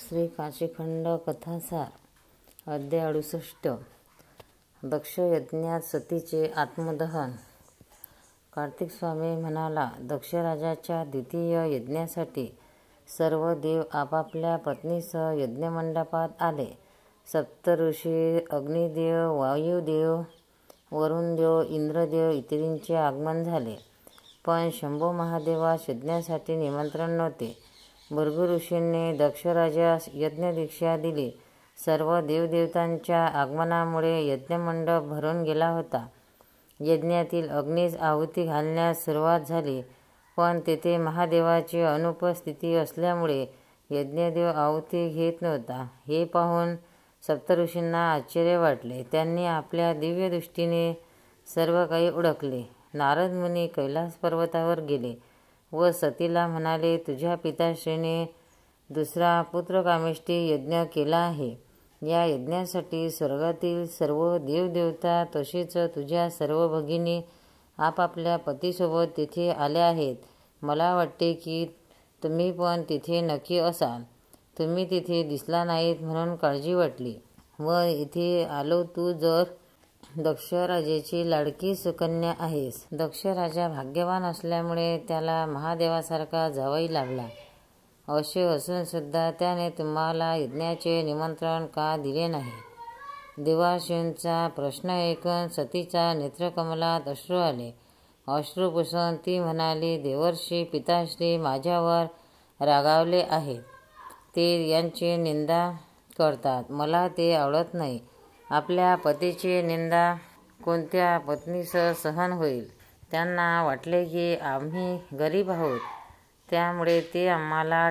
श्री काशीखंड कथासार अध्याय 68 दक्ष यज्ञात सतीचे आत्मदहन। कार्तिक स्वामी म्हणाला, दक्षराजाच्या द्वितीय यज्ञासाठी सर्व देव आपापल्या पत्नीसह यज्ञमंडपात आले. सप्तऋषी, अग्निदेव, वायुदेव, वरुणदेव, इंद्रदेव इत्यादींचे आगमन झाले. पण शंभो महादेवास यज्ञासाठी निमंत्रण नव्हते. भृगु ऋषींनी दक्षराजास यज्ञदीक्षा दिली. सर्व देवदेवतांच्या आगमनामुळे यज्ञमंडप भरून गेला होता. यज्ञातील अग्नीस आहुती घालण्यास सुरुवात झाली, पण तेथे महादेवाची अनुपस्थिती असल्यामुळे यज्ञदेव आहुती घेत नव्हता. हे पाहून सप्तऋषींना आश्चर्य वाटले. त्यांनी आपल्या दिव्य दृष्टीने सर्व काही ओळखले. नारद मुनी कैलास पर्वतावर गेले व सतीला म्हणाले, तुझ्या पिताश्रीने दुसरा पुत्रकामेष्टी यज्ञ केला आहे. या यज्ञासाठी स्वर्गातील सर्व देवदेवता तसेच तुझ्या सर्व भगिनी आपापल्या पतीसोबत तिथे आल्या आहेत. मला वाटते की तुम्ही पण तिथे नक्की असाल. तुम्ही तिथे दिसला नाहीत म्हणून काळजी वाटली व इथे आलो. तू जर दक्षराजाची लाडकी सुकन्या आहेस. दक्षराजा भाग्यवान असल्यामुळे त्याला महादेवासारखा जावई लाभला. असे असून सुद्धा त्याने तुम्हाला यज्ञाचे निमंत्रण का दिले नाही? देवार्षींचा प्रश्न ऐकून सतीच्या नेत्रकमलात अश्रू आले. अश्रू पुसून ती म्हणाली, देवर्षी पिताश्री माझ्यावर रागावले आहेत. ते यांची निंदा करतात. मला ते आवडत नाही. आपल्या पतीची निंदा कोणत्या पत्नीसह सहन होईल? त्यांना वाटले की आम्ही गरीब आहोत, त्यामुळे ते आम्हाला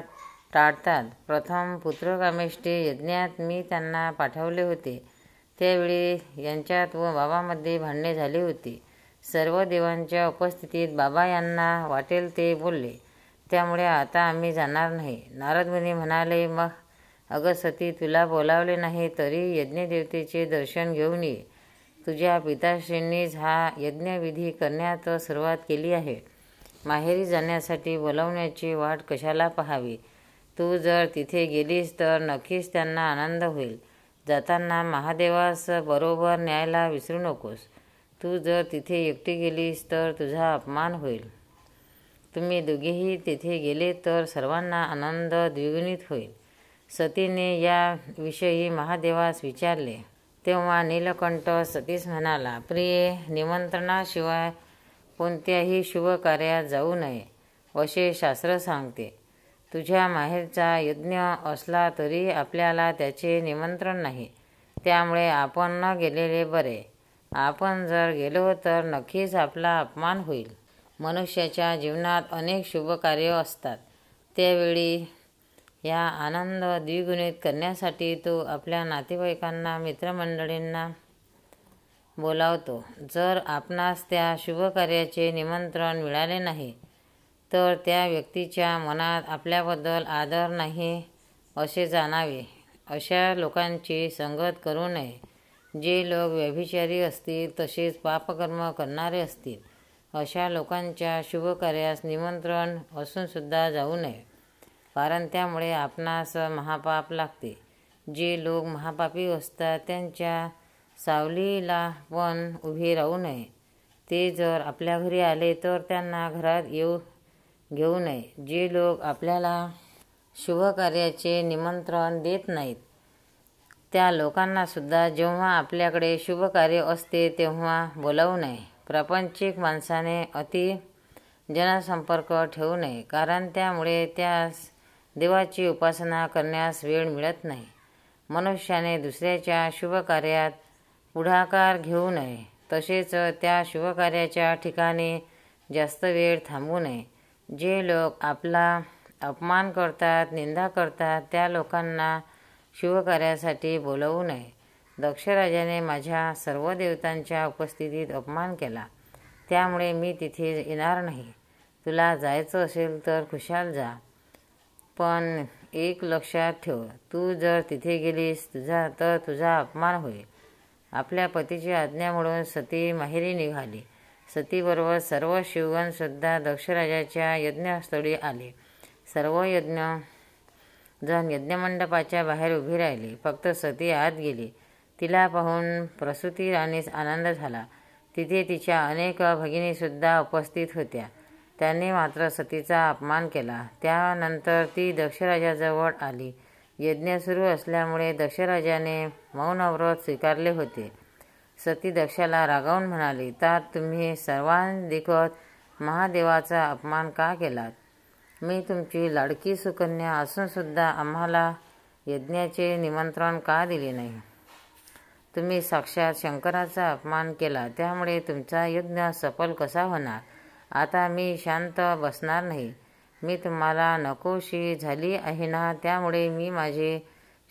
टाळतात. प्रथम पुत्रकामेष्टी यज्ञात मी त्यांना पाठवले होते. त्यावेळी यांच्यात व बाबांमध्ये भांडणे झाली होती. सर्व देवांच्या उपस्थितीत बाबा यांना वाटेल ते बोलले, त्यामुळे आता आम्ही जाणार नाही. नारद मुनी म्हणाले, मग अगं सती, तुला बोलावले नाही तरी यज्ञदेवतेचे दर्शन घेऊन ये. तुझ्या पिताश्रींनीच हा यज्ञविधी करण्यात सुरुवात केली आहे. माहेरी जाण्यासाठी बोलावण्याची वाट कशाला पाहावी? तू जर तिथे गेलीस तर नक्कीच त्यांना आनंद होईल. जाताना महादेवास बरोबर न्यायला विसरू नकोस. तू जर तिथे एकटी गेलीस तर तुझा अपमान होईल. तुम्ही दोघेही तिथे गेले तर सर्वांना आनंद द्विगुणित होईल. सतीने याविषयी महादेवास विचारले. तेव्हा नीलकंठ सतीस म्हणाला, प्रिये, निमंत्रणाशिवाय कोणत्याही शुभ कार्यात जाऊ नये असे शास्त्र सांगते. तुझ्या माहेरचा यज्ञ असला तरी आपल्याला त्याचे निमंत्रण नाही. त्यामुळे आपण न गेलेले बरे. आपण जर गेलो तर नक्कीच आपला अपमान होईल. मनुष्याच्या जीवनात अनेक शुभ कार्य असतात. त्यावेळी या आनंद द्विगुणित करण्यासाठी तो आपल्या नातेवाईकांना, मित्रमंडळींना बोलावतो. जर आपणास त्या शुभ कार्याचे निमंत्रण मिळाले नाही तर त्या व्यक्तीच्या मनात आपल्याबद्दल आदर नाही असे जाणावे. अशा लोकांची संगत करू नये. जे लोक व्यभिचारी असतील तसेच पापकर्म करणारे असतील, अशा लोकांच्या शुभ कार्यास निमंत्रण असून सुद्धा जाऊ नये, कारण त्यामुळे आपणास महापाप लागते. जे लोक महापापी असतात त्यांच्या सावलीला पण उभे राहू नये. ते जर आपल्या घरी आले तर त्यांना घरात येऊ घेऊ नये. जे लोक आपल्याला शुभ कार्याचे निमंत्रण देत नाहीत त्या लोकांना सुद्धा जेव्हा आपल्याकडे शुभ कार्य असते तेव्हा बोलावू नये. प्रापंचिक माणसाने अति जनसंपर्क ठेवू नये, कारण त्यामुळे त्यास देवाची उपासना करण्यास वेळ मिळत नाही. मनुष्याने दुसऱ्याच्या शुभ कार्यात पुढाकार घेऊ नये. तसेच त्या शुभ कार्याच्या ठिकाणी जास्त वेळ थांबू नये. जे लोक आपला अपमान करतात, निंदा करतात, त्या लोकांना शुभ कार्यासाठी बोलवू नये. दक्षराजाने माझ्या सर्व देवतांच्या उपस्थितीत अपमान केला, त्यामुळे मी तिथे येणार नाही. तुला जायचं असेल तर खुशाल जा, पण एक लक्षात ठेव, तू जर तिथे गेलीस तर तुझा अपमान होईल. आपल्या पतीची आज्ञा म्हणून सती माहेरी निघाली. सतीबरोबर सर्व शिवगण सुद्धा दक्षराजाच्या यज्ञस्थळी आले. सर्व यज्ञ जाऊन यज्ञमंडपाच्या बाहेर उभी राहिली. फक्त सती आत गेली. तिला पाहून प्रसूती राणीस आनंद झाला. तिथे तिच्या अनेक भगिनीसुद्धा उपस्थित होत्या. त्यांनी मात्र सतीचा अपमान केला. त्यानंतर ती दक्षराजाजवळ आली. यज्ञ सुरू असल्यामुळे दक्षराजाने मौनव्रत स्वीकारले होते. सती दक्षाला रागावून म्हणाली, "तर तुम्ही सर्वांदेखत महादेवाचा अपमान का केलात? मी तुमची लाडकी सुकन्या असूनसुद्धा आम्हाला यज्ञाचे निमंत्रण का दिले नाही? तुम्ही साक्षात शंकराचा अपमान केला, त्यामुळे तुमचा यज्ञ सफल कसा होणार? आता मी शांत बसणार नाही. मी तुम्हाला नकोशी झाली आहे ना, त्यामुळे मी माझे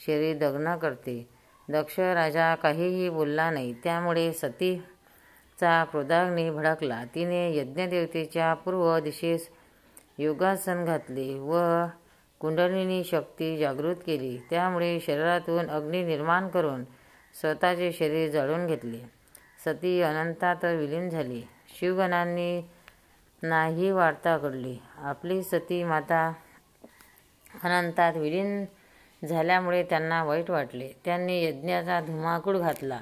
शरीर दग्न करते." दक्ष राजा काहीही बोलला नाही. त्यामुळे सतीचा क्रोधाग्नी भडकला. तिने यज्ञदेवतेच्या पूर्व दिशेस योगासन घातले व कुंडलिनी शक्ती जागृत केली. त्यामुळे शरीरातून अग्नी निर्माण करून स्वतःचे शरीर जाळून घेतले. सती अनंतात विलीन झाली. शिवगणांनी ही वार्ता कळली. आपली सती माता अनंतात विलीन झाल्यामुळे त्यांना वाईट वाटले. त्यांनी यज्ञाचा धुमाकूळ घातला.